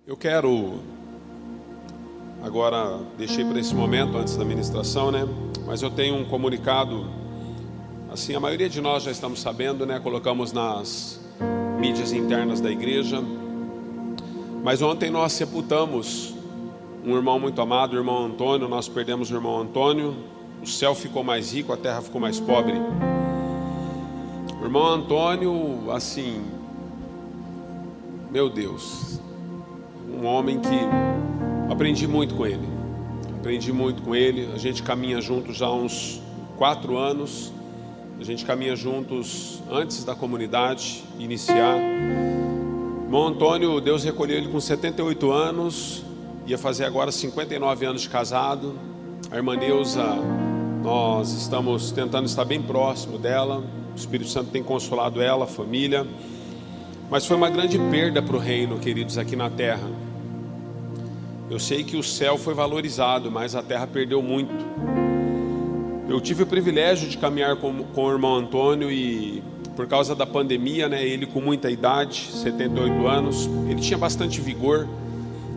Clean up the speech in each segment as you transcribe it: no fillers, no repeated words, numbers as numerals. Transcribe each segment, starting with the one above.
Eu quero, agora deixei para esse momento antes da ministração, né? Mas eu tenho um comunicado, assim, a maioria de nós já estamos sabendo, né? Colocamos nas mídias internas da igreja. Mas ontem nós sepultamos um irmão muito amado, o irmão Antônio. Nós perdemos o irmão Antônio. O céu ficou mais rico, a terra ficou mais pobre. O irmão Antônio, assim, meu Deus, um homem que aprendi muito com ele. A gente caminha juntos já há uns 4 anos. A gente caminha juntos antes da comunidade iniciar. O irmão Antônio, Deus recolheu ele com 78 anos. Ia fazer agora 59 anos de casado. A irmã Neuza, nós estamos tentando estar bem próximo dela. O Espírito Santo tem consolado ela, a família. Mas foi uma grande perda para o reino, queridos, aqui na terra. Eu sei que o céu foi valorizado, mas a terra perdeu muito. Eu tive o privilégio de caminhar com o irmão Antônio e por causa da pandemia, né, ele com muita idade, 78 anos, ele tinha bastante vigor,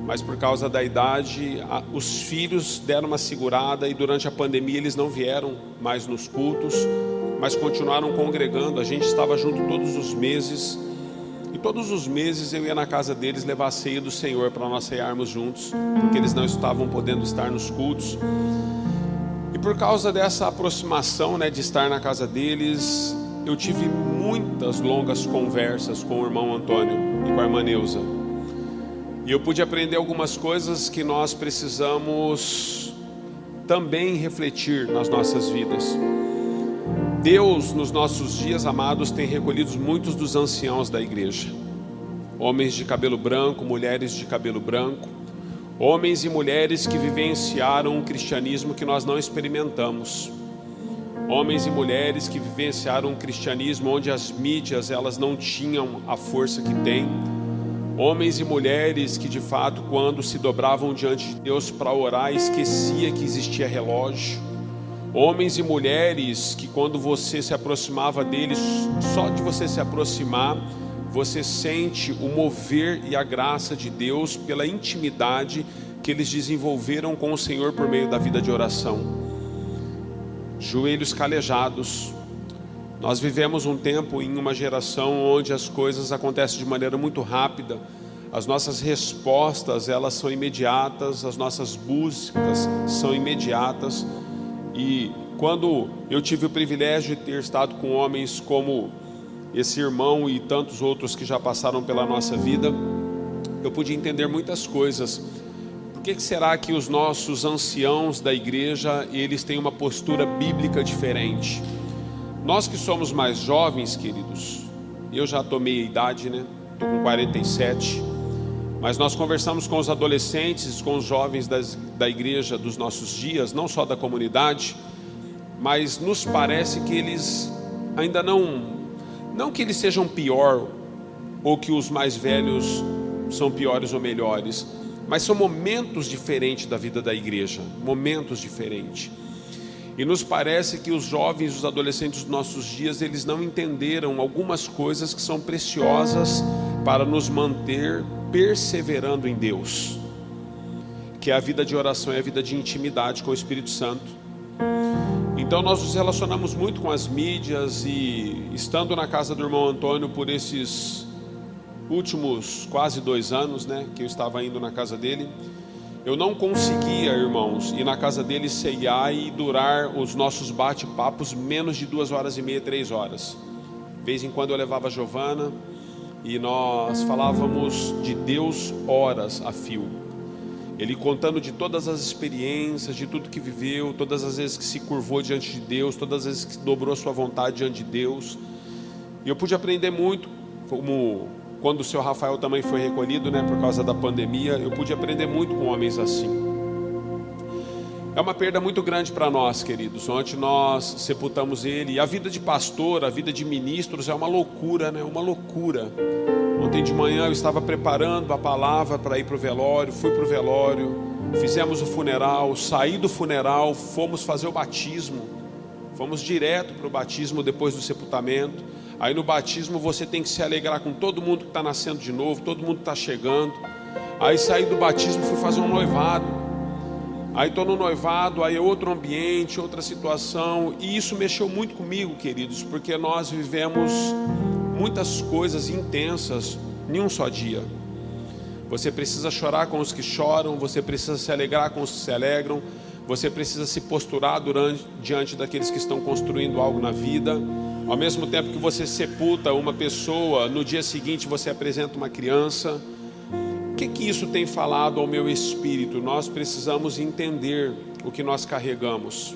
mas por causa da idade, os filhos deram uma segurada e durante a pandemia eles não vieram mais nos cultos, mas continuaram congregando. A gente estava junto todos os meses. E todos os meses eu ia na casa deles levar a ceia do Senhor para nós cearmos juntos, porque eles não estavam podendo estar nos cultos. E por causa dessa aproximação, né, de estar na casa deles, eu tive muitas longas conversas com o irmão Antônio e com a irmã Neuza. E eu pude aprender algumas coisas que nós precisamos também refletir nas nossas vidas. Deus, nos nossos dias, amados, tem recolhido muitos dos anciãos da igreja. Homens de cabelo branco, mulheres de cabelo branco. Homens e mulheres que vivenciaram um cristianismo que nós não experimentamos. Homens e mulheres que vivenciaram um cristianismo onde as mídias, elas não tinham a força que têm. Homens e mulheres que, de fato, quando se dobravam diante de Deus para orar, esquecia que existia relógio. Homens e mulheres que quando você se aproximava deles, só de você se aproximar, você sente o mover e a graça de Deus pela intimidade que eles desenvolveram com o Senhor por meio da vida de oração. Joelhos calejados. Nós vivemos um tempo em uma geração onde as coisas acontecem de maneira muito rápida. As nossas respostas, elas são imediatas, as nossas buscas são imediatas. E quando eu tive o privilégio de ter estado com homens como esse irmão e tantos outros que já passaram pela nossa vida, eu pude entender muitas coisas. Por que será que os nossos anciãos da igreja, eles têm uma postura bíblica diferente? Nós que somos mais jovens, queridos, eu já tomei a idade, né? Estou com 47. Mas nós conversamos com os adolescentes, com os jovens da igreja dos nossos dias, não só da comunidade, mas nos parece que eles ainda não que eles sejam pior, ou que os mais velhos são piores ou melhores, mas são momentos diferentes da vida da igreja, momentos diferentes. E nos parece que os jovens, os adolescentes dos nossos dias, eles não entenderam algumas coisas que são preciosas para nos manter perseverando em Deus, que é a vida de oração, é a vida de intimidade com o Espírito Santo. Então nós nos relacionamos muito com as mídias e estando na casa do irmão Antônio por esses últimos quase 2 anos, né, que eu estava indo na casa dele, eu não conseguia, irmãos, ir na casa dele ceiar e durar os nossos bate-papos menos de 2h30, 3 horas. De vez em quando eu levava a Giovana e nós falávamos de Deus horas a fio. Ele contando de todas as experiências, de tudo que viveu, todas as vezes que se curvou diante de Deus, todas as vezes que dobrou sua vontade diante de Deus. E eu pude aprender muito, como quando o seu Rafael também foi recolhido, né, por causa da pandemia, eu pude aprender muito com homens assim. É uma perda muito grande para nós, queridos. Ontem nós sepultamos ele. E a vida de pastor, a vida de ministros é uma loucura, né? Uma loucura. Ontem de manhã eu estava preparando a palavra para ir para o velório. Fui para o velório, fizemos o funeral, saí do funeral, fomos fazer o batismo. Fomos direto para o batismo depois do sepultamento. Aí no batismo você tem que se alegrar com todo mundo que está nascendo de novo, todo mundo que está chegando. Aí saí do batismo, fui fazer um noivado. Aí estou no noivado, aí é outro ambiente, outra situação. E isso mexeu muito comigo, queridos, porque nós vivemos muitas coisas intensas em um só dia. Você precisa chorar com os que choram, você precisa se alegrar com os que se alegram, você precisa se posturar diante daqueles que estão construindo algo na vida. Ao mesmo tempo que você sepulta uma pessoa, no dia seguinte você apresenta uma criança. O que isso tem falado ao meu espírito? Nós precisamos entender o que nós carregamos.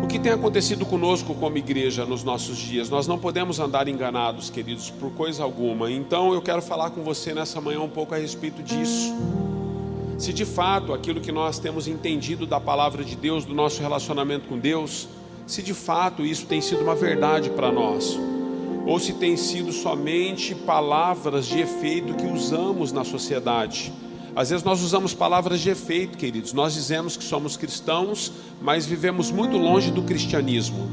O que tem acontecido conosco como igreja nos nossos dias? Nós não podemos andar enganados, queridos, por coisa alguma. Então eu quero falar com você nessa manhã um pouco a respeito disso. Se de fato aquilo que nós temos entendido da palavra de Deus, do nosso relacionamento com Deus, se de fato isso tem sido uma verdade para nós, ou se tem sido somente palavras de efeito que usamos na sociedade. Às vezes nós usamos palavras de efeito, queridos. Nós dizemos que somos cristãos, mas vivemos muito longe do cristianismo.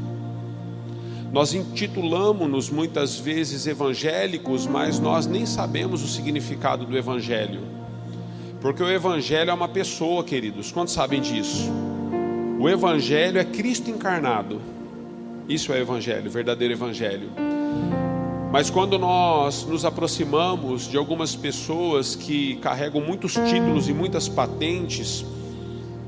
Nós intitulamos-nos muitas vezes evangélicos, mas nós nem sabemos o significado do evangelho. Porque o evangelho é uma pessoa, queridos. Quantos sabem disso? O evangelho é Cristo encarnado. Isso é evangelho, o verdadeiro evangelho. Mas quando nós nos aproximamos de algumas pessoas que carregam muitos títulos e muitas patentes,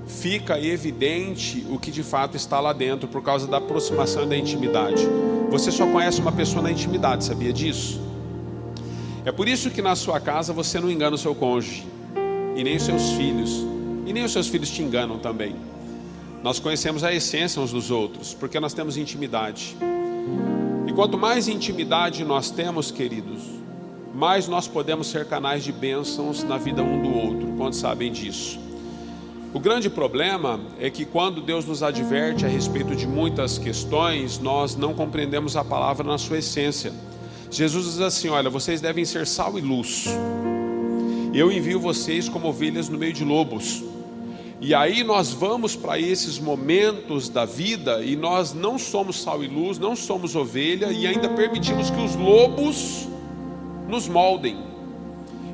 fica evidente o que de fato está lá dentro, por causa da aproximação e da intimidade. Você só conhece uma pessoa na intimidade, sabia disso? É por isso que na sua casa você não engana o seu cônjuge, e nem os seus filhos, e nem os seus filhos te enganam também. Nós conhecemos a essência uns dos outros, porque nós temos intimidade. E quanto mais intimidade nós temos, queridos, mais nós podemos ser canais de bênçãos na vida um do outro. Quantos sabem disso? O grande problema é que quando Deus nos adverte a respeito de muitas questões, nós não compreendemos a palavra na sua essência. Jesus diz assim: olha, vocês devem ser sal e luz. Eu envio vocês como ovelhas no meio de lobos. E aí nós vamos para esses momentos da vida e nós não somos sal e luz, não somos ovelha, e ainda permitimos que os lobos nos moldem.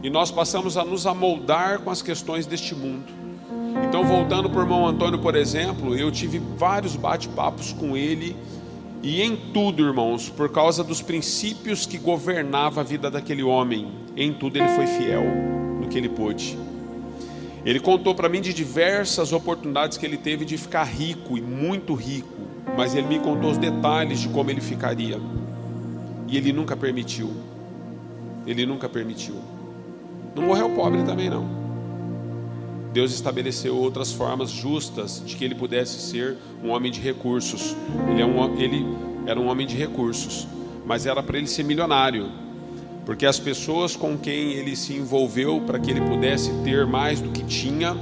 E nós passamos a nos amoldar com as questões deste mundo. Então, voltando para o irmão Antônio, por exemplo, eu tive vários bate-papos com ele, e em tudo, irmãos, por causa dos princípios que governavam a vida daquele homem, em tudo ele foi fiel no que ele pôde. Ele contou para mim de diversas oportunidades que ele teve de ficar rico, e muito rico, mas ele me contou os detalhes de como ele ficaria, e ele nunca permitiu. Ele nunca permitiu. Não morreu pobre também não. Deus estabeleceu outras formas justas de que ele pudesse ser um homem de recursos. Ele era um homem de recursos, mas era para ele ser milionário, porque as pessoas com quem ele se envolveu para que ele pudesse ter mais do que tinha,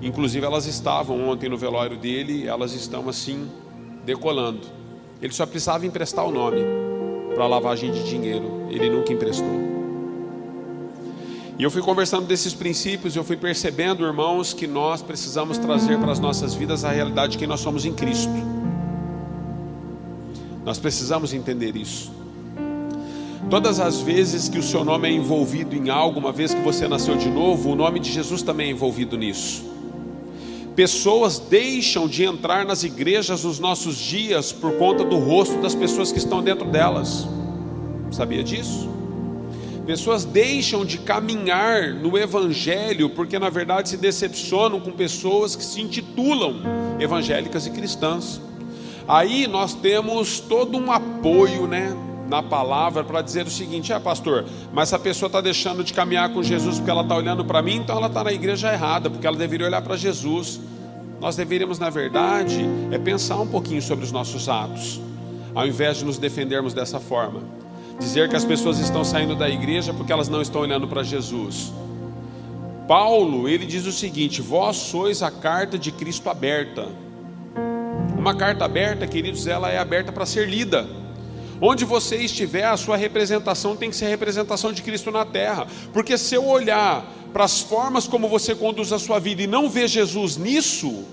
inclusive elas estavam ontem no velório dele, elas estão assim decolando. Ele só precisava emprestar o nome para lavagem de dinheiro, ele nunca emprestou. E eu fui conversando desses princípios, eu fui percebendo, irmãos, que nós precisamos trazer para as nossas vidas a realidade de quem nós somos em Cristo. Nós precisamos entender isso. Todas as vezes que o seu nome é envolvido em algo, uma vez que você nasceu de novo, o nome de Jesus também é envolvido nisso. Pessoas deixam de entrar nas igrejas nos nossos dias por conta do rosto das pessoas que estão dentro delas. Sabia disso? Pessoas deixam de caminhar no evangelho porque na verdade se decepcionam com pessoas que se intitulam evangélicas e cristãs. Aí nós temos todo um apoio, na palavra para dizer o seguinte: pastor, mas essa pessoa está deixando de caminhar com Jesus porque ela está olhando para mim, então ela está na igreja errada, porque ela deveria olhar para Jesus. Nós deveríamos, na verdade, pensar um pouquinho sobre os nossos atos, ao invés de nos defendermos dessa forma. Dizer que as pessoas estão saindo da igreja porque elas não estão olhando para Jesus. Paulo, ele diz o seguinte: vós sois a carta de Cristo aberta. Uma carta aberta, queridos, ela é aberta para ser lida. Onde você estiver, a sua representação tem que ser a representação de Cristo na terra. Porque se eu olhar para as formas como você conduz a sua vida e não ver Jesus nisso,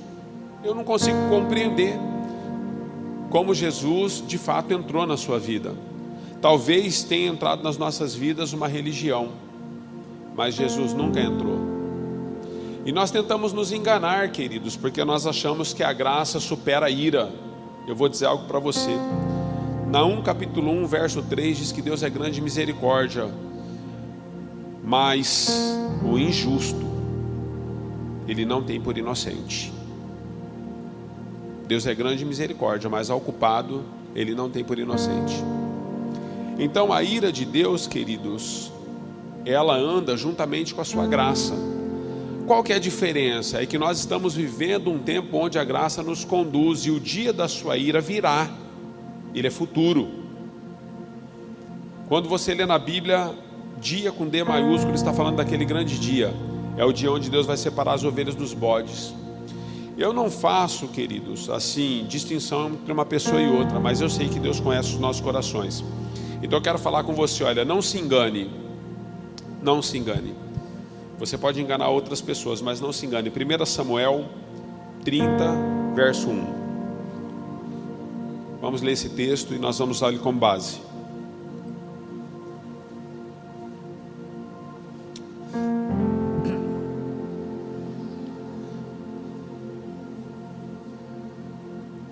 eu não consigo compreender como Jesus de fato entrou na sua vida. Talvez tenha entrado nas nossas vidas uma religião, mas Jesus nunca entrou. E nós tentamos nos enganar, queridos, porque nós achamos que a graça supera a ira. Eu vou dizer algo para você. Naum capítulo 1, verso 3 diz que Deus é grande em misericórdia, mas o injusto Ele não tem por inocente. Deus é grande em misericórdia, mas ao culpado Ele não tem por inocente. Então a ira de Deus, queridos, ela anda juntamente com a sua graça. Qual que é a diferença? É que nós estamos vivendo um tempo onde a graça nos conduz, e o dia da sua ira virá. Ele é futuro. Quando você lê na Bíblia, dia com D maiúsculo, está falando daquele grande dia. É o dia onde Deus vai separar as ovelhas dos bodes. Eu não faço, queridos, assim, distinção entre uma pessoa e outra, mas eu sei que Deus conhece os nossos corações. Então eu quero falar com você, olha, não se engane. Não se engane. Você pode enganar outras pessoas, mas não se engane. 1 Samuel 30, verso 1. Vamos ler esse texto e nós vamos usar ele como base.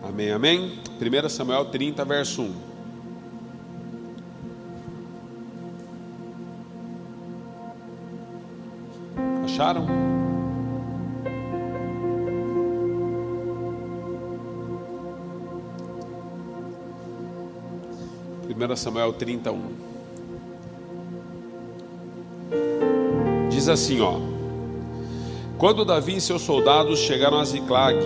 Amém, amém? 1 Samuel 30, verso 1. Acharam? Primeira Samuel 31. Diz assim, ó: quando Davi e seus soldados chegaram a Ziclag,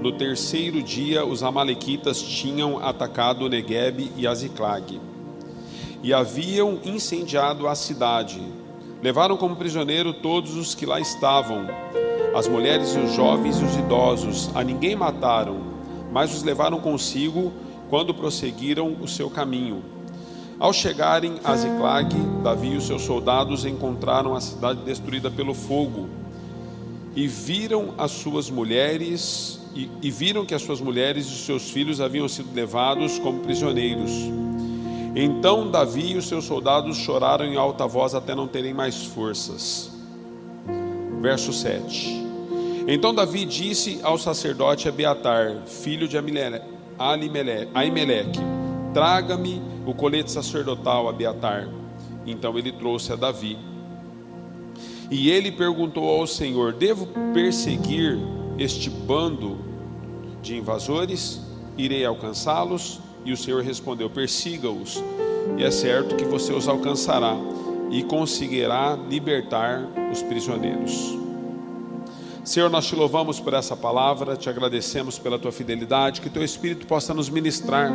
no terceiro dia os amalequitas tinham atacado Neguebe e a Ziclag, e haviam incendiado a cidade. Levaram como prisioneiro todos os que lá estavam, as mulheres e os jovens e os idosos. A ninguém mataram, mas os levaram consigo quando prosseguiram o seu caminho. Ao chegarem a Ziclag, Davi e os seus soldados encontraram a cidade destruída pelo fogo, e viram as suas mulheres e viram que as suas mulheres e os seus filhos haviam sido levados como prisioneiros. Então Davi e os seus soldados choraram em alta voz até não terem mais forças. Verso 7. Então Davi disse ao sacerdote Abiatar, filho de Aimeleque: traga-me o colete sacerdotal, Abiatar. Então ele trouxe a Davi. E ele perguntou ao Senhor: devo perseguir este bando de invasores? Irei alcançá-los? E o Senhor respondeu: persiga-os, e é certo que você os alcançará e conseguirá libertar os prisioneiros. Senhor, nós te louvamos por essa palavra, te agradecemos pela tua fidelidade, que teu Espírito possa nos ministrar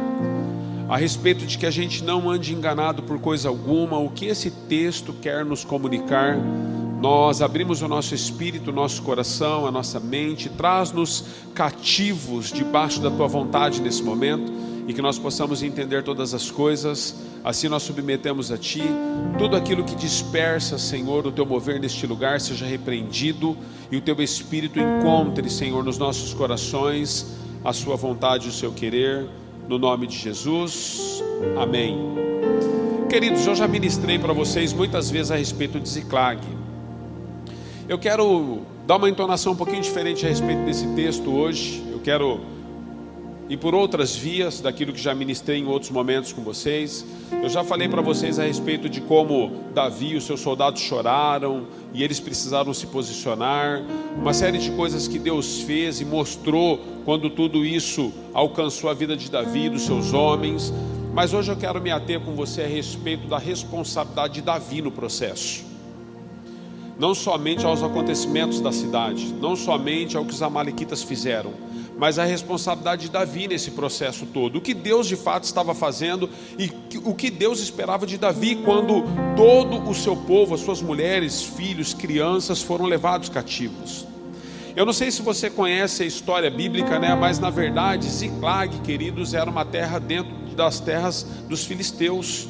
a respeito de que a gente não ande enganado por coisa alguma. O que esse texto quer nos comunicar, nós abrimos o nosso espírito, o nosso coração, a nossa mente, traz-nos cativos debaixo da tua vontade nesse momento, e que nós possamos entender todas as coisas. Assim nós submetemos a Ti tudo aquilo que dispersa, Senhor, o Teu mover neste lugar seja repreendido, e o Teu Espírito encontre, Senhor, nos nossos corações a Sua vontade e o Seu querer, no nome de Jesus, amém. Queridos, eu já ministrei para vocês muitas vezes a respeito de Ziclag. Eu quero dar uma entonação um pouquinho diferente a respeito desse texto hoje. Eu quero ir por outras vias daquilo que já ministrei em outros momentos com vocês. Eu já falei para vocês a respeito de como Davi e os seus soldados choraram e eles precisaram se posicionar, uma série de coisas que Deus fez e mostrou quando tudo isso alcançou a vida de Davi e dos seus homens. Mas hoje eu quero me ater com você a respeito da responsabilidade de Davi no processo, não somente aos acontecimentos da cidade, não somente ao que os amalequitas fizeram, mas a responsabilidade de Davi nesse processo todo. O que Deus de fato estava fazendo e o que Deus esperava de Davi quando todo o seu povo, as suas mulheres, filhos, crianças foram levados cativos. Eu não sei se você conhece a história bíblica, né? Mas na verdade Ziclag, queridos, era uma terra dentro das terras dos filisteus.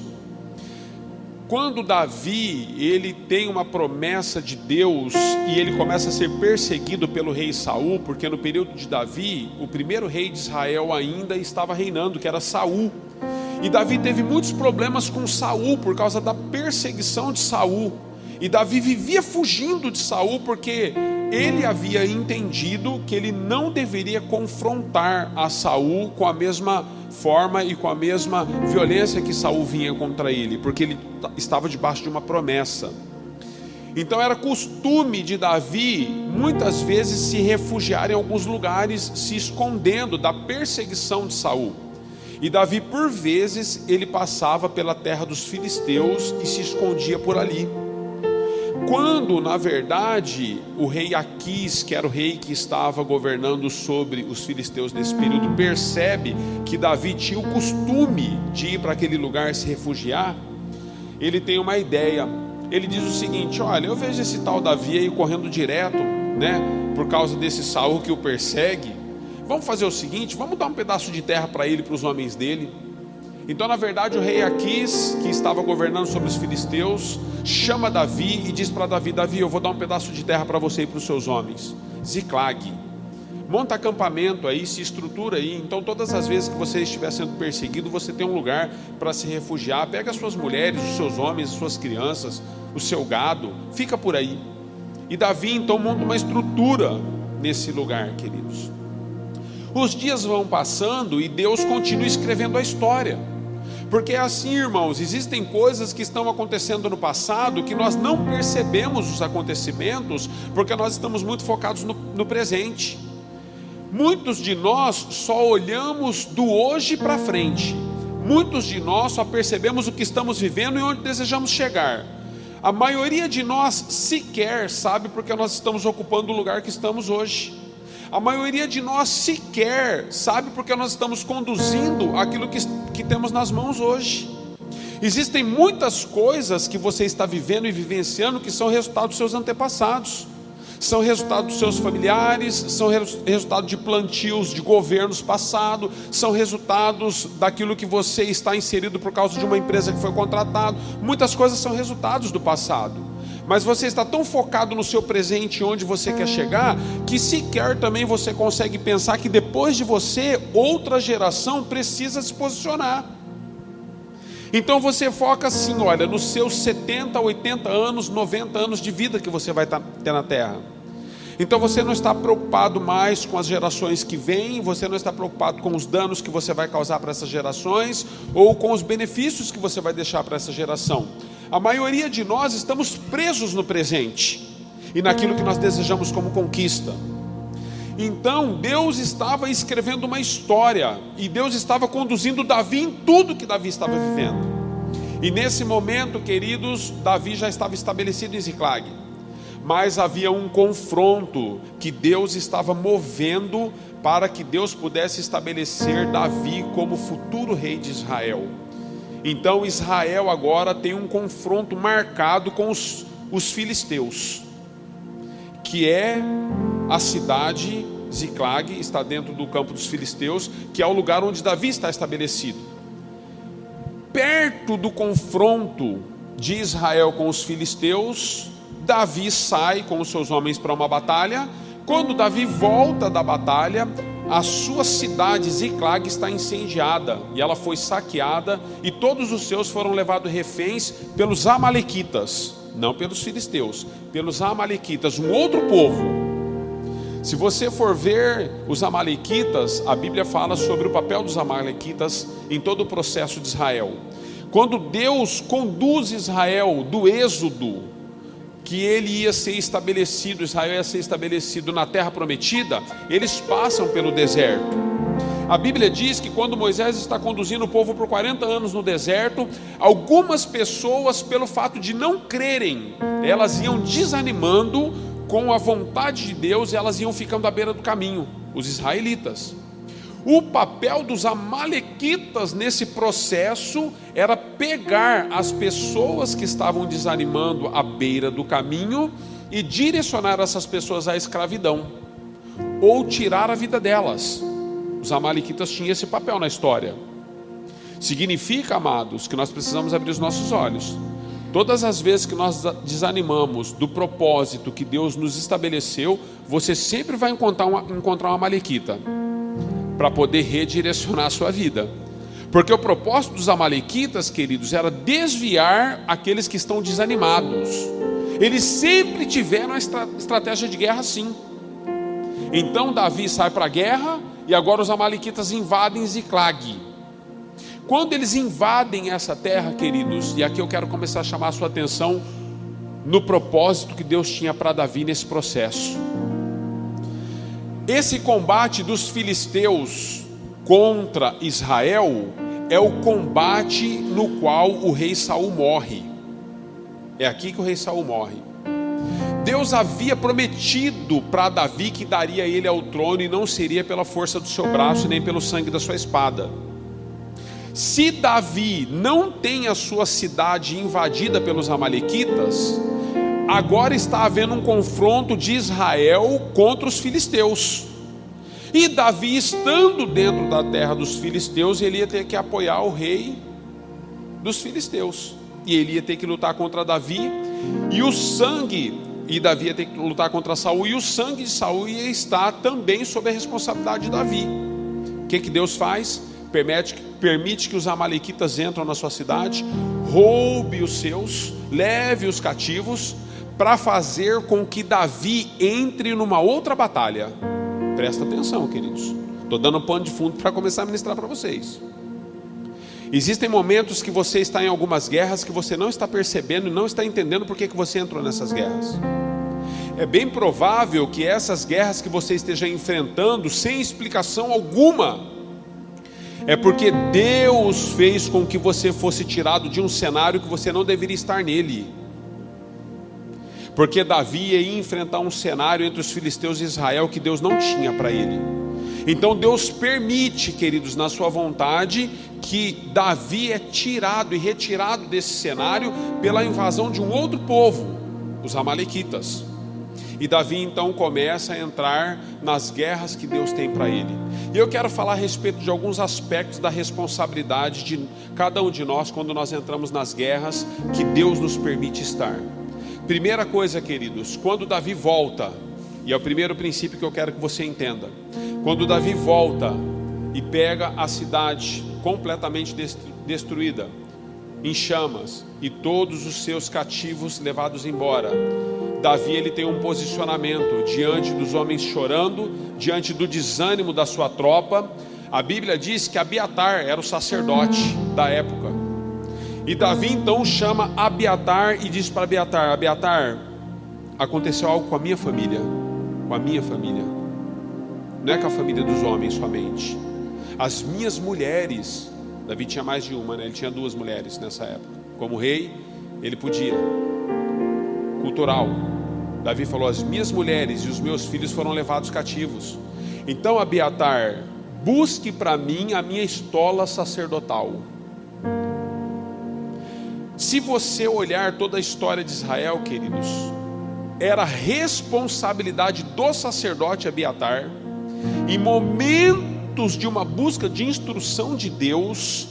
Quando Davi, ele tem uma promessa de Deus e ele começa a ser perseguido pelo rei Saul, porque no período de Davi, o primeiro rei de Israel ainda estava reinando, que era Saul. E Davi teve muitos problemas com Saul por causa da perseguição de Saul. E Davi vivia fugindo de Saul porque ele havia entendido que ele não deveria confrontar a Saul com a mesma forma e com a mesma violência que Saul vinha contra ele, porque ele estava debaixo de uma promessa. Então era costume de Davi muitas vezes se refugiar em alguns lugares, se escondendo da perseguição de Saul. E Davi, por vezes, ele passava pela terra dos filisteus e se escondia por ali. Quando, na verdade, o rei Aquis, que era o rei que estava governando sobre os filisteus nesse período, percebe que Davi tinha o costume de ir para aquele lugar se refugiar, ele tem uma ideia. Ele diz o seguinte: olha, eu vejo esse tal Davi aí correndo direto, né, por causa desse Saul que o persegue. Vamos fazer o seguinte, vamos dar um pedaço de terra para ele e para os homens dele. Então, na verdade, o rei Aquis, que estava governando sobre os filisteus, chama Davi e diz para Davi: Davi, eu vou dar um pedaço de terra para você e para os seus homens. Ziclag. Monta acampamento aí, se estrutura aí. Então, todas as vezes que você estiver sendo perseguido, você tem um lugar para se refugiar. Pega as suas mulheres, os seus homens, as suas crianças, o seu gado, fica por aí. E Davi então monta uma estrutura nesse lugar, queridos. Os dias vão passando e Deus continua escrevendo a história. Porque é assim, irmãos, existem coisas que estão acontecendo no passado que nós não percebemos os acontecimentos, porque nós estamos muito focados no presente. Muitos de nós só olhamos do hoje para frente. Muitos de nós só percebemos o que estamos vivendo e onde desejamos chegar. A maioria de nós sequer sabe porque nós estamos ocupando o lugar que estamos hoje. A maioria de nós sequer sabe porque nós estamos conduzindo aquilo que temos nas mãos hoje. Existem muitas coisas que você está vivendo e vivenciando que são resultado dos seus antepassados, são resultado dos seus familiares, são resultado de plantios de governos passados, são resultados daquilo que você está inserido por causa de uma empresa que foi contratado. Muitas coisas são resultados do passado. Mas você está tão focado no seu presente, onde você quer chegar, que sequer também você consegue pensar que depois de você, outra geração precisa se posicionar. Então você foca assim, olha, nos seus 70, 80 anos, 90 anos de vida que você vai ter na terra. Então você não está preocupado mais com as gerações que vêm, você não está preocupado com os danos que você vai causar para essas gerações, ou com os benefícios que você vai deixar para essa geração. A maioria de nós estamos presos no presente e naquilo que nós desejamos como conquista. Então Deus estava escrevendo uma história e Deus estava conduzindo Davi em tudo que Davi estava vivendo. E nesse momento, queridos, Davi já estava estabelecido em Ziclag, mas havia um confronto que Deus estava movendo para que Deus pudesse estabelecer Davi como futuro rei de Israel. Então Israel agora tem um confronto marcado com os filisteus, que é a cidade Ziclag, está dentro do campo dos filisteus, que é o lugar onde Davi está estabelecido. Perto do confronto de Israel com os filisteus, Davi sai com os seus homens para uma batalha. Quando Davi volta da batalha, a sua cidade Ziclag está incendiada e ela foi saqueada, e todos os seus foram levados reféns pelos amalequitas, não pelos filisteus, pelos amalequitas, um outro povo. Se você for ver os amalequitas, a Bíblia fala sobre o papel dos amalequitas em todo o processo de Israel. Quando Deus conduz Israel do êxodo, que ele ia ser estabelecido, Israel ia ser estabelecido na terra prometida, eles passam pelo deserto. A Bíblia diz que quando Moisés está conduzindo o povo por 40 anos no deserto, algumas pessoas, pelo fato de não crerem, elas iam desanimando com a vontade de Deus, e elas iam ficando à beira do caminho, os israelitas. O papel dos amalequitas nesse processo era pegar as pessoas que estavam desanimando à beira do caminho e direcionar essas pessoas à escravidão, ou tirar a vida delas. Os amalequitas tinham esse papel na história. Significa, amados, que nós precisamos abrir os nossos olhos. Todas as vezes que nós desanimamos do propósito que Deus nos estabeleceu, você sempre vai encontrar um amalequita para poder redirecionar a sua vida. Porque o propósito dos amalequitas, queridos, era desviar aqueles que estão desanimados. Eles sempre tiveram a estratégia de guerra sim. Então Davi sai para a guerra, e agora os amalequitas invadem Ziclag. Quando eles invadem essa terra, queridos, e aqui eu quero começar a chamar a sua atenção no propósito que Deus tinha para Davi nesse processo. Esse combate dos filisteus contra Israel é o combate no qual o rei Saul morre. É aqui que o rei Saul morre. Deus havia prometido para Davi que daria ele ao trono, e não seria pela força do seu braço, nem pelo sangue da sua espada. Se Davi não tem a sua cidade invadida pelos amalequitas, agora está havendo um confronto de Israel contra os filisteus. E Davi, estando dentro da terra dos filisteus, ele ia ter que apoiar o rei dos filisteus. E ele ia ter que lutar contra Davi, e Davi ia ter que lutar contra Saul, e o sangue de Saul ia estar também sob a responsabilidade de Davi. O que Deus faz? Permite que os amalequitas entrem na sua cidade, roube os seus, leve os cativos, para fazer com que Davi entre numa outra batalha. Presta atenção, queridos. Estou dando um pano de fundo para começar a ministrar para vocês. Existem momentos que você está em algumas guerras que você não está percebendo e não está entendendo por que você entrou nessas guerras. É bem provável que essas guerras que você esteja enfrentando sem explicação alguma, é porque Deus fez com que você fosse tirado de um cenário que você não deveria estar nele. Porque Davi ia enfrentar um cenário entre os filisteus e Israel que Deus não tinha para ele. Então Deus permite, queridos, na sua vontade, que Davi é tirado e retirado desse cenário pela invasão de um outro povo, os amalequitas. E Davi então começa a entrar nas guerras que Deus tem para ele. E eu quero falar a respeito de alguns aspectos da responsabilidade de cada um de nós quando nós entramos nas guerras que Deus nos permite estar. Primeira coisa, queridos, quando Davi volta, e é o primeiro princípio que eu quero que você entenda. Quando Davi volta e pega a cidade completamente destruída, em chamas, e todos os seus cativos levados embora, Davi ele tem um posicionamento diante dos homens chorando, diante do desânimo da sua tropa. A Bíblia diz que Abiatar era o sacerdote da época. E Davi então chama Abiatar e diz para Abiatar: Abiatar, aconteceu algo com a minha família. Com a minha família. Não é com a família dos homens somente. As minhas mulheres. Davi tinha mais de uma, né? Ele tinha 2 mulheres nessa época. Como rei, ele podia. Cultural. Davi falou: as minhas mulheres e os meus filhos foram levados cativos. Então Abiatar, busque para mim a minha estola sacerdotal. Se você olhar toda a história de Israel, queridos, era responsabilidade do sacerdote Abiatar, em momentos de uma busca de instrução de Deus,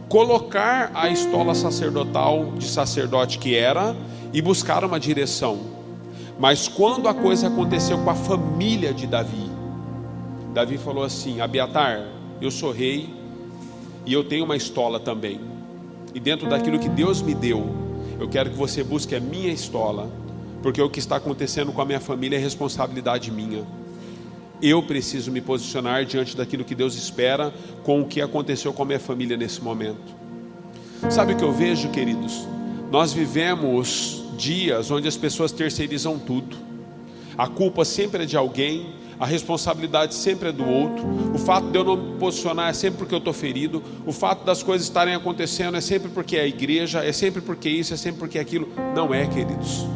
colocar a estola sacerdotal de sacerdote que era e buscar uma direção. Mas quando a coisa aconteceu com a família de Davi, Davi falou assim: Abiatar, eu sou rei e eu tenho uma estola também, e dentro daquilo que Deus me deu, eu quero que você busque a minha estola, porque o que está acontecendo com a minha família é responsabilidade minha. Eu preciso me posicionar diante daquilo que Deus espera com o que aconteceu com a minha família nesse momento. Sabe o que eu vejo, queridos? Nós vivemos dias onde as pessoas terceirizam tudo. A culpa sempre é de alguém, a responsabilidade sempre é do outro. O fato de eu não me posicionar é sempre porque eu estou ferido. O fato das coisas estarem acontecendo é sempre porque é a igreja, é sempre porque isso, é sempre porque aquilo. Não é, queridos.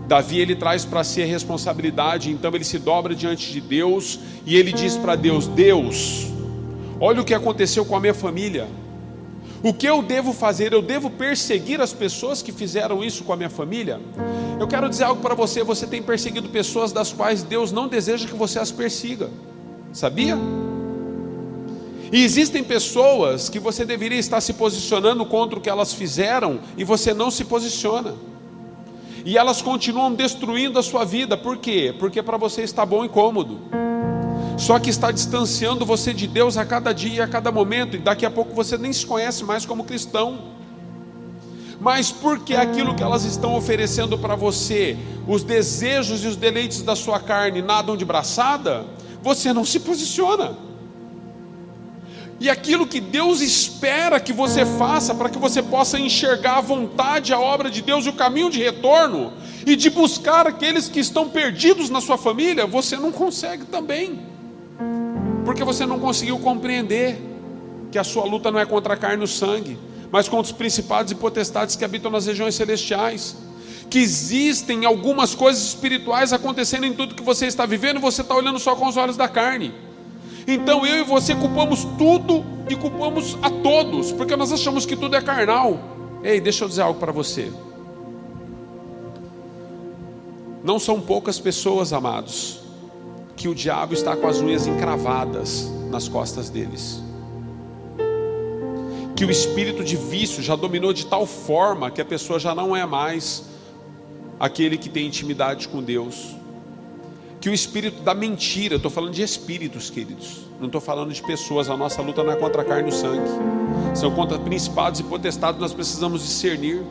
Davi ele traz para si a responsabilidade, então ele se dobra diante de Deus e ele diz para Deus: Deus, olha o que aconteceu com a minha família. O que eu devo fazer? Eu devo perseguir as pessoas que fizeram isso com a minha família? Eu quero dizer algo para você: você tem perseguido pessoas das quais Deus não deseja que você as persiga, sabia? E existem pessoas que você deveria estar se posicionando contra o que elas fizeram e você não se posiciona. E elas continuam destruindo a sua vida. Por quê? Porque para você está bom e cômodo. Só que está distanciando você de Deus a cada dia e a cada momento. E daqui a pouco você nem se conhece mais como cristão. mas porque aquilo que elas estão oferecendo para você, os desejos e os deleites da sua carne nadam de braçada, você não se posiciona. E aquilo que Deus espera que você faça, para que você possa enxergar a vontade, a obra de Deus e o caminho de retorno, e de buscar aqueles que estão perdidos na sua família, você não consegue também, porque você não conseguiu compreender que a sua luta não é contra a carne e o sangue, mas contra os principados e potestades que habitam nas regiões celestiais, que existem algumas coisas espirituais acontecendo em tudo que você está vivendo, e você está olhando só com os olhos da carne. Então eu e você culpamos tudo e culpamos a todos, porque nós achamos que tudo é carnal. Ei, deixa eu dizer algo para você. Não são poucas pessoas, amados, que o diabo está com as unhas encravadas nas costas deles, que o espírito de vício já dominou de tal forma que a pessoa já não é mais aquele que tem intimidade com Deus, que o espírito da mentira, eu estou falando de espíritos, queridos, não estou falando de pessoas. A nossa luta não é contra a carne e o sangue, são contra principados e potestades. Nós precisamos discernir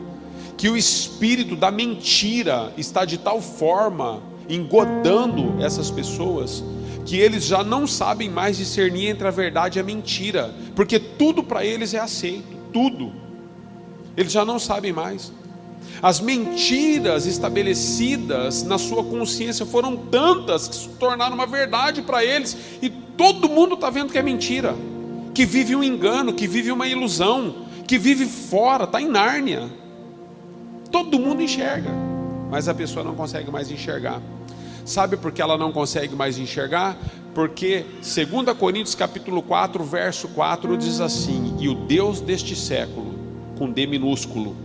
que o espírito da mentira está de tal forma engodando essas pessoas, que eles já não sabem mais discernir entre a verdade e a mentira, porque tudo para eles é aceito, tudo, eles já não sabem mais. As mentiras estabelecidas na sua consciência foram tantas que se tornaram uma verdade para eles, e todo mundo está vendo que é mentira, que vive um engano, que vive uma ilusão, que vive fora, está em Nárnia. Todo mundo enxerga, mas a pessoa não consegue mais enxergar. Sabe por que ela não consegue mais enxergar? Porque 2 Coríntios capítulo 4, verso 4 diz assim: e o Deus deste século, com D minúsculo,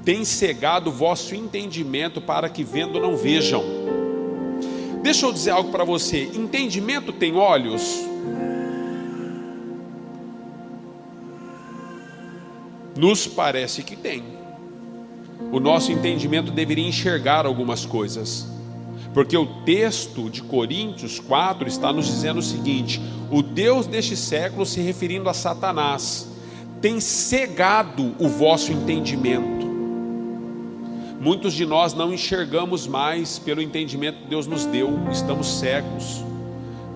tem cegado o vosso entendimento para que vendo não vejam. Deixa eu dizer algo para você: entendimento tem olhos? Nos parece que tem. O nosso entendimento deveria enxergar algumas coisas, porque o texto de Coríntios 4 está nos dizendo o seguinte: o Deus deste século, se referindo a Satanás, tem cegado o vosso entendimento. Muitos de nós não enxergamos mais pelo entendimento que Deus nos deu, estamos cegos,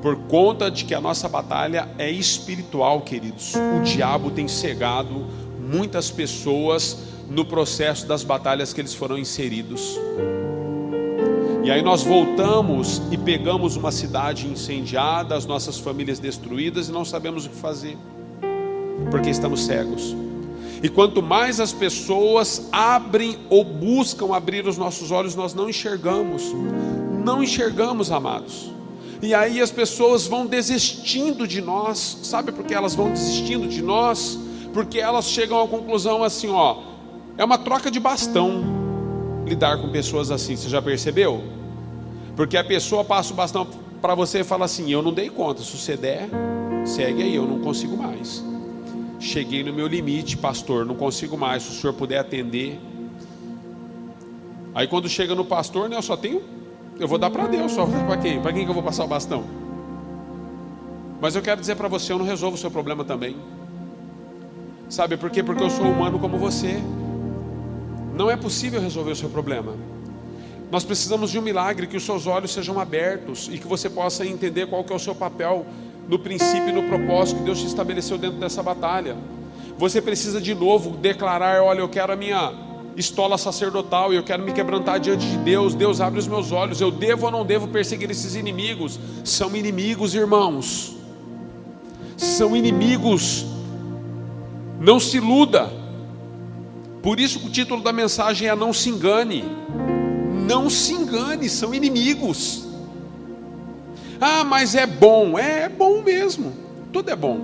por conta de que a nossa batalha é espiritual, queridos. O diabo tem cegado muitas pessoas no processo das batalhas que eles foram inseridos. E aí nós voltamos e pegamos uma cidade incendiada, as nossas famílias destruídas, e não sabemos o que fazer, porque estamos cegos. E quanto mais as pessoas abrem ou buscam abrir os nossos olhos, nós não enxergamos, amados. E aí as pessoas vão desistindo de nós. Sabe por que elas vão desistindo de nós? Porque elas chegam à conclusão assim, ó, é uma troca de bastão lidar com pessoas assim. Você já percebeu? Porque a pessoa passa o bastão para você e fala assim: eu não dei conta, se você der, segue aí, eu não consigo mais. Cheguei no meu limite, pastor, não consigo mais, se o senhor puder atender. Aí quando chega no pastor, né, eu vou dar para Deus, só vou dar para quem? Para quem que eu vou passar o bastão? Mas eu quero dizer para você, eu não resolvo o seu problema também. Sabe por quê? Porque eu sou humano como você. Não é possível resolver o seu problema. Nós precisamos de um milagre, que os seus olhos sejam abertos e que você possa entender qual que é o seu papel no princípio e no propósito que Deus te estabeleceu dentro dessa batalha. Você precisa de novo declarar: olha, eu quero a minha estola sacerdotal e eu quero me quebrantar diante de Deus. Deus, abre os meus olhos. Eu devo ou não devo perseguir esses inimigos? São inimigos, irmãos, são inimigos. Não se iluda. Por isso que o título da mensagem é: não se engane. Não se engane, são inimigos. Ah, mas é bom. É bom mesmo, tudo é bom,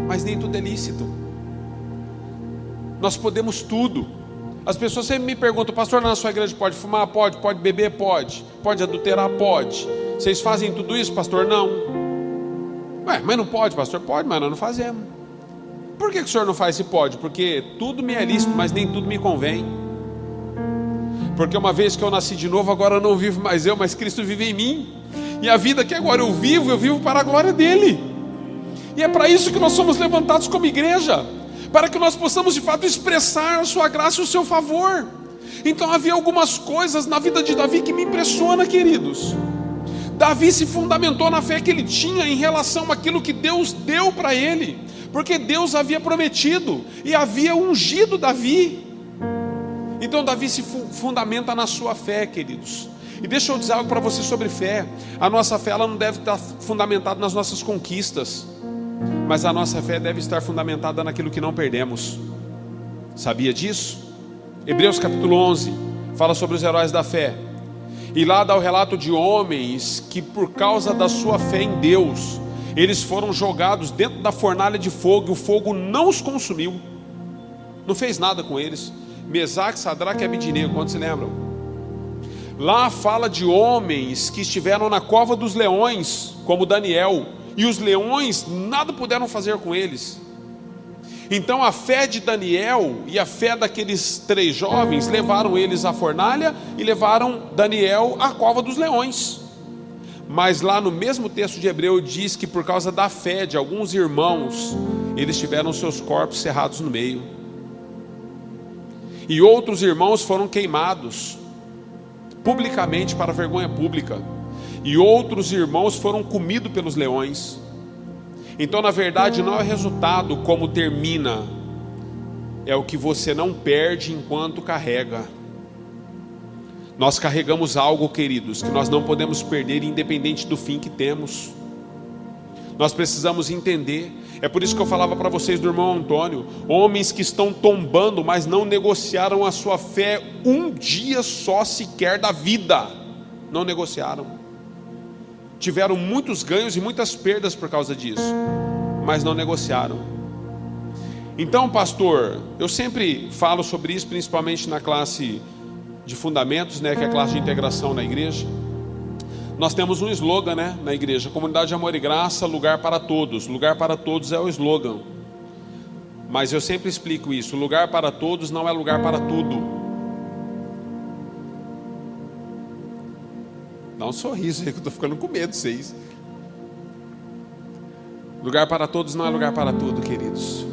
mas nem tudo é lícito. Nós podemos tudo. As pessoas sempre me perguntam: pastor, na sua igreja pode fumar? Pode. Pode beber? Pode. Pode adulterar? Pode. Vocês fazem tudo isso, pastor? Não. Ué, mas não pode, pastor? Pode, mas nós não fazemos. Por que o senhor não faz se pode? Porque tudo me é lícito, mas nem tudo me convém. Porque uma vez que eu nasci de novo, agora eu não vivo mais eu, mas Cristo vive em mim. E a vida que agora eu vivo para a glória dele. E é para isso que nós somos levantados como igreja, para que nós possamos de fato expressar a sua graça e o seu favor. Então havia algumas coisas na vida de Davi que me impressiona, queridos. Davi se fundamentou na fé que ele tinha em relação àquilo que Deus deu para ele, porque Deus havia prometido e havia ungido Davi. Então Davi se fundamenta na sua fé, queridos. E deixa eu dizer algo para você sobre fé. A nossa fé, ela não deve estar fundamentada nas nossas conquistas, mas a nossa fé deve estar fundamentada naquilo que não perdemos. Sabia disso? Hebreus capítulo 11 fala sobre os heróis da fé. E lá dá o relato de homens que por causa da sua fé em Deus, eles foram jogados dentro da fornalha de fogo, e o fogo não os consumiu, não fez nada com eles. Mesaque, Sadraque e Abidinego, quantos se lembram? Lá fala de homens que estiveram na cova dos leões, como Daniel, e os leões nada puderam fazer com eles. Então a fé de Daniel e a fé daqueles 3 jovens levaram eles à fornalha e levaram Daniel à cova dos leões. Mas lá no mesmo texto de Hebreu diz que por causa da fé de alguns irmãos, eles tiveram seus corpos cerrados no meio. E outros irmãos foram queimados publicamente para vergonha pública. E outros irmãos foram comidos pelos leões. Então na verdade não é o resultado como termina, é o que você não perde enquanto carrega. Nós carregamos algo, queridos, que nós não podemos perder independente do fim que temos. Nós precisamos entender. É por isso que eu falava para vocês do irmão Antônio, homens que estão tombando, mas não negociaram a sua fé um dia só sequer da vida. Não negociaram. Tiveram muitos ganhos e muitas perdas por causa disso, mas não negociaram. Então, pastor, eu sempre falo sobre isso, principalmente na classe de fundamentos, né, que é a classe de integração na igreja. Nós temos um slogan, né, na igreja: comunidade de amor e graça, lugar para todos. Lugar para todos é o slogan. Mas eu sempre explico isso: lugar para todos não é lugar para tudo. Dá um sorriso aí que eu estou ficando com medo de vocês. Lugar para todos não é lugar para tudo, queridos.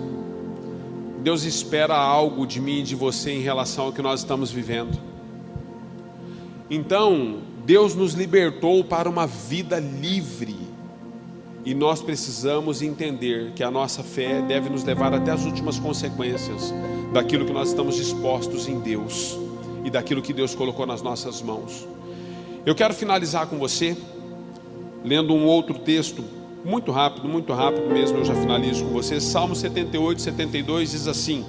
Deus espera algo de mim e de você em relação ao que nós estamos vivendo. Então, Deus nos libertou para uma vida livre. E nós precisamos entender que a nossa fé deve nos levar até as últimas consequências daquilo que nós estamos dispostos em Deus e daquilo que Deus colocou nas nossas mãos. Eu quero finalizar com você lendo um outro texto, muito rápido mesmo, eu já finalizo com você. Salmo 78, 72 diz assim: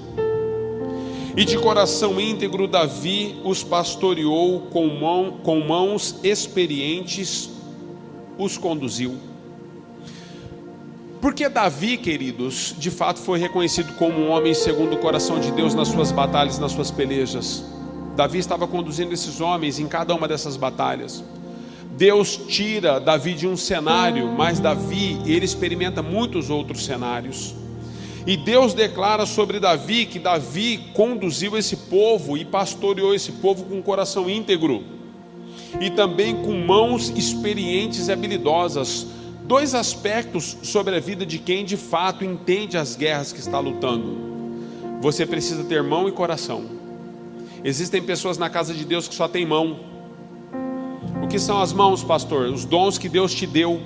e de coração íntegro Davi os pastoreou, com mãos experientes os conduziu. Porque Davi, queridos, de fato foi reconhecido como um homem segundo o coração de Deus nas suas batalhas, nas suas pelejas. Davi estava conduzindo esses homens em cada uma dessas batalhas. Deus tira Davi de um cenário, mas Davi, ele experimenta muitos outros cenários. E Deus declara sobre Davi que Davi conduziu esse povo e pastoreou esse povo com um coração íntegro e também com mãos experientes e habilidosas. 2 aspectos sobre a vida de quem de fato entende as guerras que está lutando. Você precisa ter mão e coração. Existem pessoas na casa de Deus que só tem mão. O que são as mãos, pastor? Os dons que Deus te deu.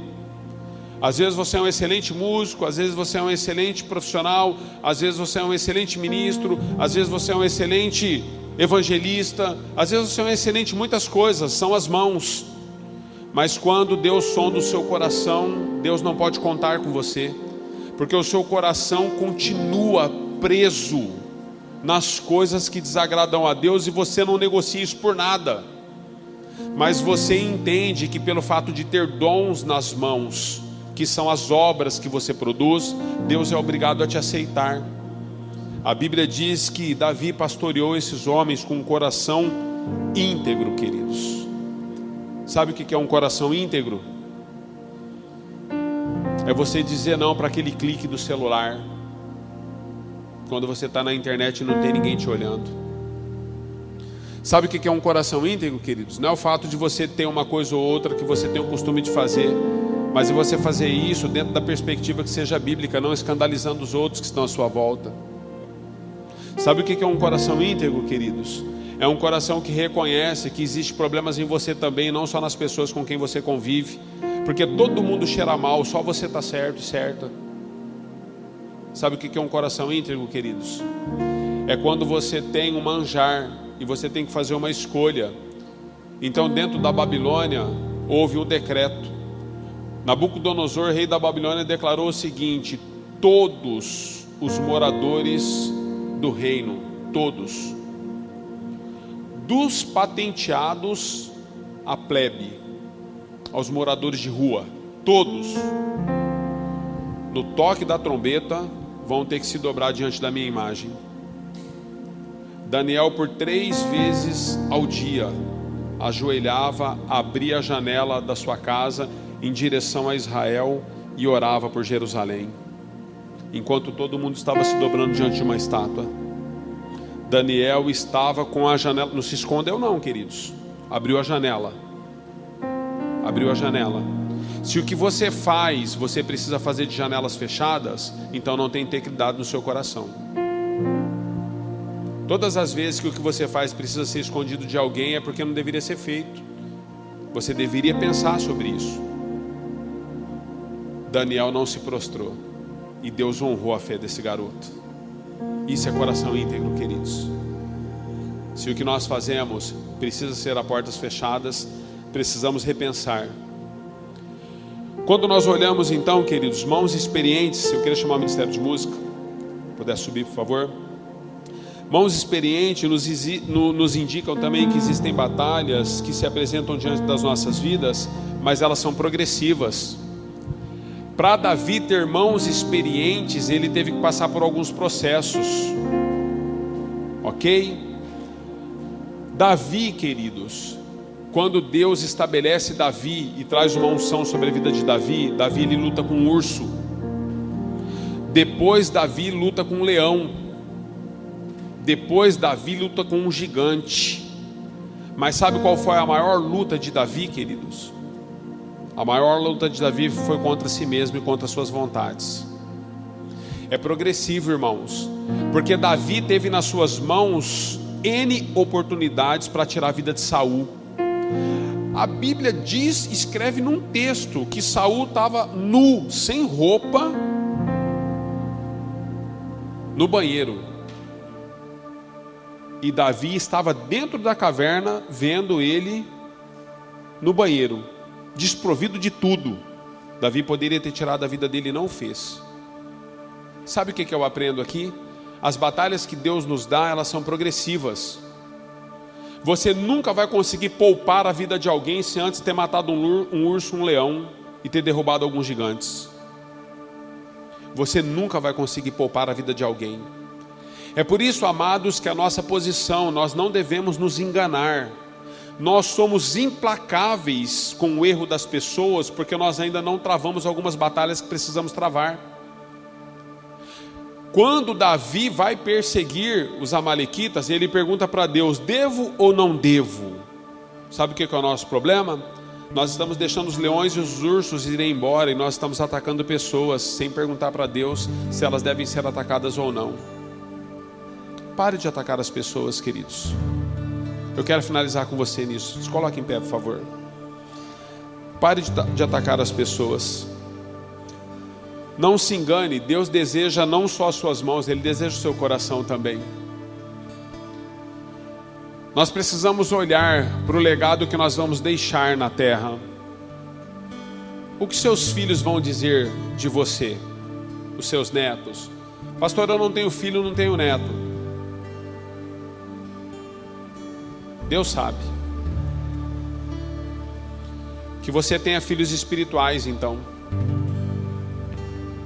Às vezes você é um excelente músico, às vezes você é um excelente profissional, às vezes você é um excelente ministro, às vezes você é um excelente evangelista, às vezes você é um excelente muitas coisas, são as mãos. Mas quando Deus sonda o seu coração, Deus não pode contar com você, porque o seu coração continua preso nas coisas que desagradam a Deus, e você não negocia isso por nada. Mas você entende que pelo fato de ter dons nas mãos, que são as obras que você produz, Deus é obrigado a te aceitar. A Bíblia diz que Davi pastoreou esses homens com um coração íntegro, queridos. Sabe o que é um coração íntegro? É você dizer não para aquele clique do celular, quando você está na internet e não tem ninguém te olhando. Sabe o que é um coração íntegro, queridos? Não é o fato de você ter uma coisa ou outra que você tem o costume de fazer, mas é você fazer isso dentro da perspectiva que seja bíblica, não escandalizando os outros que estão à sua volta. Sabe o que é um coração íntegro, queridos? É um coração que reconhece que existem problemas em você também, não só nas pessoas com quem você convive. Porque todo mundo cheira mal, só você está certo e certa. Sabe o que é um coração íntegro, queridos? É quando você tem um manjar e você tem que fazer uma escolha. Então, dentro da Babilônia, houve um decreto. Nabucodonosor, rei da Babilônia, declarou o seguinte: todos os moradores do reino, todos, dos patenteados à plebe, aos moradores de rua, todos, no toque da trombeta, vão ter que se dobrar diante da minha imagem. Daniel, por 3 vezes ao dia, ajoelhava, abria a janela da sua casa em direção a Israel e orava por Jerusalém, enquanto todo mundo estava se dobrando diante de uma estátua. Daniel estava com a janela, não se escondeu não, queridos, abriu a janela, Se o que você faz, você precisa fazer de janelas fechadas, então não tem integridade no seu coração. Todas as vezes que o que você faz precisa ser escondido de alguém, é porque não deveria ser feito. Você deveria pensar sobre isso. Daniel não se prostrou, e Deus honrou a fé desse garoto. Isso é coração íntegro, queridos. Se o que nós fazemos precisa ser a portas fechadas, precisamos repensar. Quando nós olhamos então, queridos, mãos experientes, eu queria chamar o Ministério de Música, puder subir por favor. Mãos experientes nos indicam também que existem batalhas que se apresentam diante das nossas vidas, mas elas são progressivas. Para Davi ter mãos experientes, ele teve que passar por alguns processos, ok? Davi, queridos, quando Deus estabelece Davi e traz uma unção sobre a vida de Davi, Davi ele luta com um urso. Depois Davi luta com um leão. Depois Davi luta com um gigante. Mas sabe qual foi a maior luta de Davi, queridos? A maior luta de Davi foi contra si mesmo e contra suas vontades. É progressivo, irmãos, porque Davi teve nas suas mãos N oportunidades para tirar a vida de Saul. A Bíblia escreve num texto que Saul estava nu, sem roupa, no banheiro. E Davi estava dentro da caverna, vendo ele no banheiro, desprovido de tudo. Davi poderia ter tirado a vida dele e não o fez. Sabe o que eu aprendo aqui? As batalhas que Deus nos dá, elas são progressivas. Você nunca vai conseguir poupar a vida de alguém se antes ter matado um urso, um leão e ter derrubado alguns gigantes. Você nunca vai conseguir poupar a vida de alguém. É por isso, amados, que a nossa posição, nós não devemos nos enganar. Nós somos implacáveis com o erro das pessoas, porque nós ainda não travamos algumas batalhas que precisamos travar. Quando Davi vai perseguir os amalequitas, ele pergunta para Deus: devo ou não devo? Sabe o que é o nosso problema? Nós estamos deixando os leões e os ursos irem embora, e nós estamos atacando pessoas, sem perguntar para Deus se elas devem ser atacadas ou não. Pare de atacar as pessoas, queridos. Eu quero finalizar com você nisso. Se coloque em pé, por favor. Pare de atacar as pessoas. Não se engane, Deus deseja não só as suas mãos, Ele deseja o seu coração também. Nós precisamos olhar para o legado que nós vamos deixar na terra. O que seus filhos vão dizer de você? Os seus netos? Pastor, eu não tenho filho, não tenho neto. Deus sabe. Que você tenha filhos espirituais, então.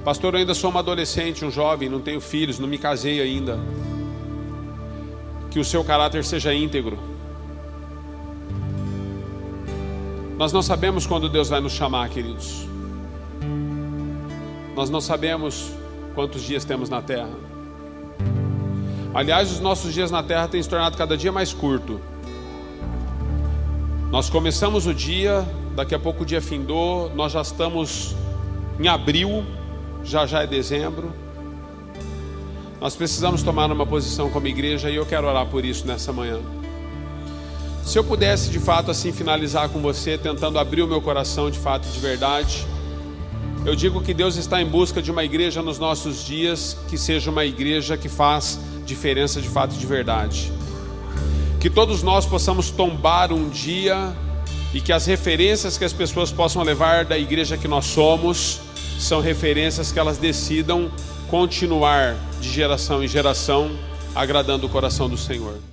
Pastor, eu ainda sou uma adolescente, um jovem, não tenho filhos, não me casei ainda. Que o seu caráter seja íntegro. Nós não sabemos quando Deus vai nos chamar, queridos. Nós não sabemos quantos dias temos na terra. Aliás, os nossos dias na terra têm se tornado cada dia mais curto. Nós começamos o dia, daqui a pouco o dia findou, nós já estamos em abril, já é dezembro. Nós precisamos tomar uma posição como igreja e eu quero orar por isso nessa manhã. Se eu pudesse de fato assim finalizar com você, tentando abrir o meu coração de fato e de verdade, eu digo que Deus está em busca de uma igreja nos nossos dias que seja uma igreja que faz diferença de fato e de verdade. Que todos nós possamos tombar um dia e que as referências que as pessoas possam levar da igreja que nós somos são referências que elas decidam continuar de geração em geração, agradando o coração do Senhor.